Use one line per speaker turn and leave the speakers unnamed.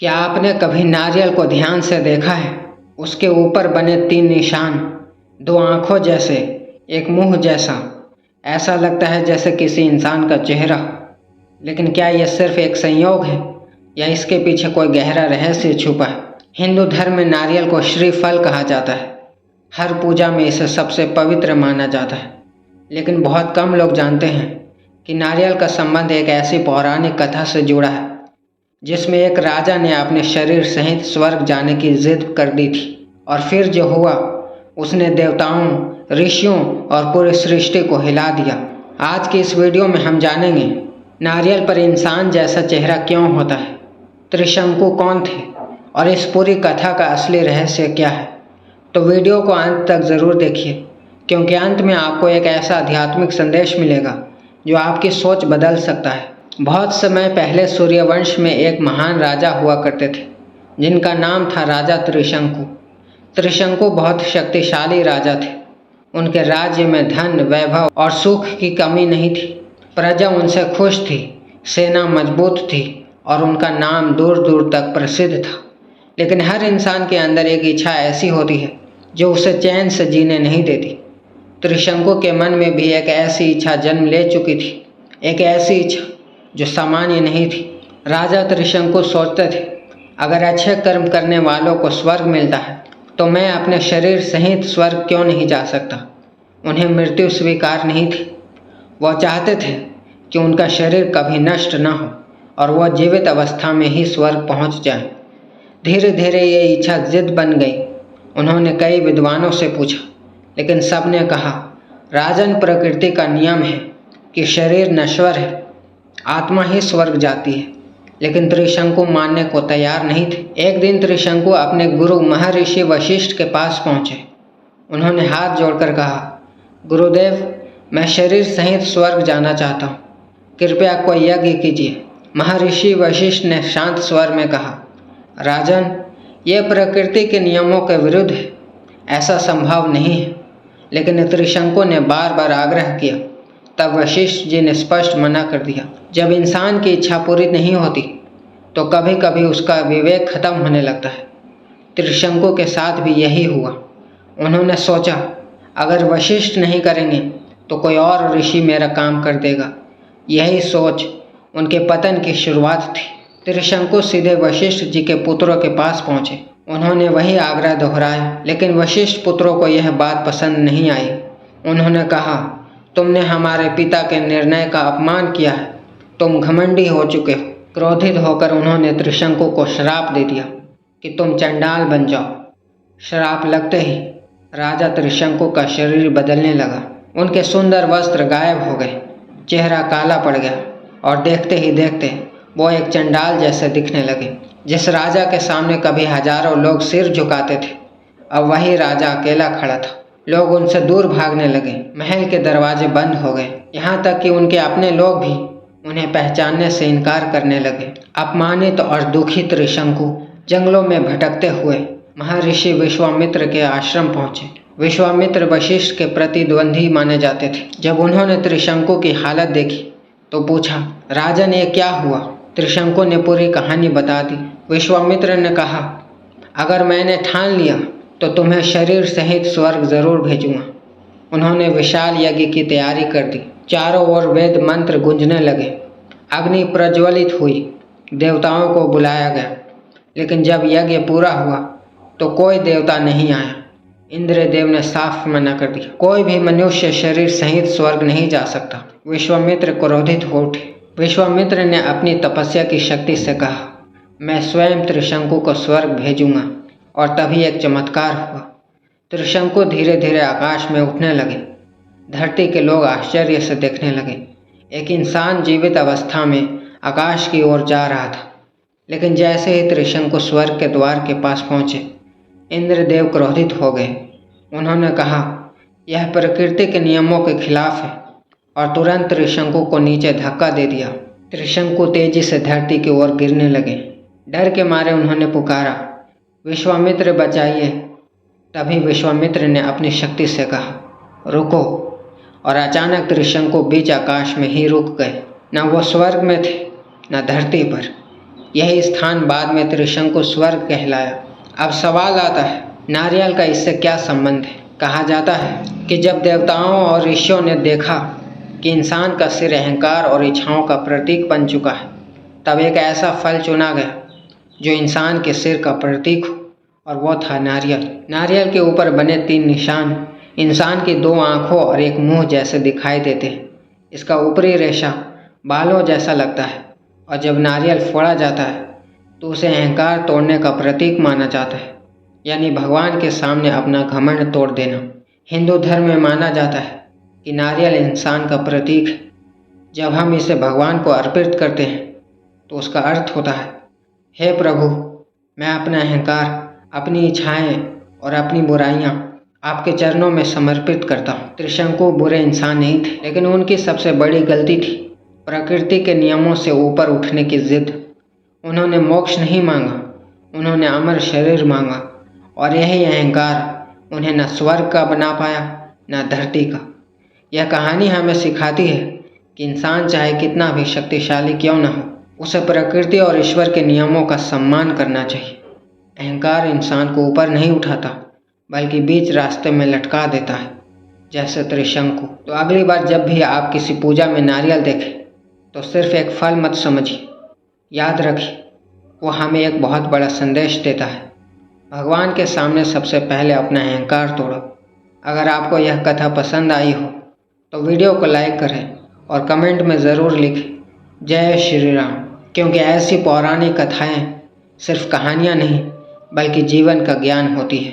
क्या आपने कभी नारियल को ध्यान से देखा है? उसके ऊपर बने 3 निशान, 2 आंखों जैसे, एक मुंह जैसा। ऐसा लगता है जैसे किसी इंसान का चेहरा। लेकिन क्या यह सिर्फ एक संयोग है या इसके पीछे कोई गहरा रहस्य छुपा है? हिंदू धर्म में नारियल को श्रीफल कहा जाता है। हर पूजा में इसे सबसे पवित्र माना जाता है। लेकिन बहुत कम लोग जानते हैं कि नारियल का संबंध एक ऐसी पौराणिक कथा से जुड़ा है जिसमें एक राजा ने अपने शरीर सहित स्वर्ग जाने की जिद कर दी थी, और फिर जो हुआ उसने देवताओं, ऋषियों और पूरी सृष्टि को हिला दिया। आज की इस वीडियो में हम जानेंगे नारियल पर इंसान जैसा चेहरा क्यों होता है, त्रिशंकु कौन थे और इस पूरी कथा का असली रहस्य क्या है। तो वीडियो को अंत तक ज़रूर देखिए, क्योंकि अंत में आपको एक ऐसा आध्यात्मिक संदेश मिलेगा जो आपकी सोच बदल सकता है। बहुत समय पहले सूर्यवंश में एक महान राजा हुआ करते थे जिनका नाम था राजा त्रिशंकु। त्रिशंकु बहुत शक्तिशाली राजा थे। उनके राज्य में धन, वैभव और सुख की कमी नहीं थी। प्रजा उनसे खुश थी, सेना मजबूत थी और उनका नाम दूर दूर तक प्रसिद्ध था। लेकिन हर इंसान के अंदर एक इच्छा ऐसी होती है जो उसे चैन से जीने नहीं देती। त्रिशंकु के मन में भी एक ऐसी इच्छा जन्म ले चुकी थी, एक ऐसी इच्छा जो सामान्य नहीं थी। राजा त्रिशंकु सोचते थे, अगर अच्छे कर्म करने वालों को स्वर्ग मिलता है तो मैं अपने शरीर सहित स्वर्ग क्यों नहीं जा सकता। उन्हें मृत्यु स्वीकार नहीं थी। वह चाहते थे कि उनका शरीर कभी नष्ट न हो और वह जीवित अवस्था में ही स्वर्ग पहुंच जाए। धीरे धीरे ये इच्छा जिद बन गई। उन्होंने कई विद्वानों से पूछा, लेकिन सब ने कहा, राजन, प्रकृति का नियम है कि शरीर नश्वर है, आत्मा ही स्वर्ग जाती है। लेकिन त्रिशंकु मानने को तैयार नहीं थे। एक दिन त्रिशंकु अपने गुरु महर्षि वशिष्ठ के पास पहुंचे। उन्होंने हाथ जोड़कर कहा, गुरुदेव, मैं शरीर सहित स्वर्ग जाना चाहता हूँ, कृपया कोई यज्ञ कीजिए। महर्षि वशिष्ठ ने शांत स्वर में कहा, राजन, ये प्रकृति के नियमों के विरुद्ध है, ऐसा संभव नहीं है। लेकिन त्रिशंकु ने बार बार आग्रह किया। तब वशिष्ठ जी ने स्पष्ट मना कर दिया। जब इंसान की इच्छा पूरी नहीं होती तो कभी कभी उसका विवेक खत्म होने लगता है। त्रिशंकु के साथ भी यही हुआ। उन्होंने सोचा, अगर वशिष्ठ नहीं करेंगे तो कोई और ऋषि मेरा काम कर देगा। यही सोच उनके पतन की शुरुआत थी। त्रिशंकु सीधे वशिष्ठ जी के पुत्रों के पास पहुंचे। उन्होंने वही आग्रह दोहराया, लेकिन वशिष्ठ पुत्रों को यह बात पसंद नहीं आई। उन्होंने कहा, तुमने हमारे पिता के निर्णय का अपमान किया है, तुम घमंडी हो चुके हो। क्रोधित होकर उन्होंने त्रिशंकु को श्राप दे दिया कि तुम चंडाल बन जाओ। श्राप लगते ही राजा त्रिशंकु का शरीर बदलने लगा। उनके सुंदर वस्त्र गायब हो गए, चेहरा काला पड़ गया और देखते ही देखते वो एक चंडाल जैसे दिखने लगे। जिस राजा के सामने कभी हजारों लोग सिर झुकाते थे, अब वही राजा अकेला खड़ा था। लोग उनसे दूर भागने लगे। महल के दरवाजे बंद हो गए, यहाँ तक कि उनके अपने लोग भी उन्हें पहचानने से इनकार करने लगे। अपमानित और दुखी त्रिशंकु जंगलों में भटकते हुए महर्षि विश्वामित्र के आश्रम पहुंचे। विश्वामित्र वशिष्ठ के प्रतिद्वंदी माने जाते थे। जब उन्होंने त्रिशंकु की हालत देखी तो पूछा, राजन, ये क्या हुआ? त्रिशंकु ने पूरी कहानी बता दी। विश्वामित्र ने कहा, अगर मैंने ठान लिया तो तुम्हें शरीर सहित स्वर्ग जरूर भेजूंगा। उन्होंने विशाल यज्ञ की तैयारी कर दी। चारों ओर वेद मंत्र गूंजने लगे, अग्नि प्रज्वलित हुई, देवताओं को बुलाया गया। लेकिन जब यज्ञ पूरा हुआ तो कोई देवता नहीं आया। इंद्रदेव ने साफ मना कर दिया, कोई भी मनुष्य शरीर सहित स्वर्ग नहीं जा सकता। विश्वामित्र क्रोधित हो उठे। विश्वामित्र ने अपनी तपस्या की शक्ति से कहा, मैं स्वयं त्रिशंकु को स्वर्ग भेजूंगा। और तभी एक चमत्कार हुआ। त्रिशंकु धीरे धीरे आकाश में उठने लगे। धरती के लोग आश्चर्य से देखने लगे। एक इंसान जीवित अवस्था में आकाश की ओर जा रहा था। लेकिन जैसे ही त्रिशंकु स्वर्ग के द्वार के पास पहुंचे, इंद्रदेव क्रोधित हो गए। उन्होंने कहा, यह प्रकृति के नियमों के खिलाफ है, और तुरंत त्रिशंकु को नीचे धक्का दे दिया। त्रिशंकु तेजी से धरती की ओर गिरने लगे। डर के मारे उन्होंने पुकारा, विश्वामित्र, बचाइए। तभी विश्वामित्र ने अपनी शक्ति से कहा, रुको। और अचानक त्रिशंकु बीच आकाश में ही रुक गए। न वो स्वर्ग में थे, न धरती पर। यही स्थान बाद में त्रिशंकु स्वर्ग कहलाया। अब सवाल आता है, नारियल का इससे क्या संबंध है? कहा जाता है कि जब देवताओं और ऋषियों ने देखा कि इंसान का सिर अहंकार और इच्छाओं का प्रतीक बन चुका है, तब एक ऐसा फल चुना गया जो इंसान के सिर का प्रतीक हो, और वो था नारियल। नारियल के ऊपर बने 3 निशान इंसान की 2 आँखों और एक मुंह जैसे दिखाई देते हैं। इसका ऊपरी रेशा बालों जैसा लगता है, और जब नारियल फोड़ा जाता है तो उसे अहंकार तोड़ने का प्रतीक माना जाता है, यानी भगवान के सामने अपना घमंड तोड़ देना। हिंदू धर्म में माना जाता है कि नारियल इंसान का प्रतीक है। जब हम इसे भगवान को अर्पित करते हैं तो उसका अर्थ होता है, हे प्रभु, मैं अपना अहंकार, अपनी इच्छाएं और अपनी बुराइयां आपके चरणों में समर्पित करता हूँ। त्रिशंकु बुरे इंसान नहीं थे, लेकिन उनकी सबसे बड़ी गलती थी प्रकृति के नियमों से ऊपर उठने की जिद। उन्होंने मोक्ष नहीं मांगा, उन्होंने अमर शरीर मांगा, और यही अहंकार उन्हें न स्वर्ग का बना पाया न धरती का। यह कहानी हमें सिखाती है कि इंसान चाहे कितना भी शक्तिशाली क्यों न हो, उसे प्रकृति और ईश्वर के नियमों का सम्मान करना चाहिए। अहंकार इंसान को ऊपर नहीं उठाता, बल्कि बीच रास्ते में लटका देता है, जैसे त्रिशंकु। तो अगली बार जब भी आप किसी पूजा में नारियल देखें तो सिर्फ एक फल मत समझिए, याद रखिए वो हमें एक बहुत बड़ा संदेश देता है। भगवान के सामने सबसे पहले अपना अहंकार तोड़ो। अगर आपको यह कथा पसंद आई हो तो वीडियो को लाइक करें और कमेंट में ज़रूर लिखें जय श्री राम, क्योंकि ऐसी पौराणिक कथाएं सिर्फ कहानियाँ नहीं बल्कि जीवन का ज्ञान होती है।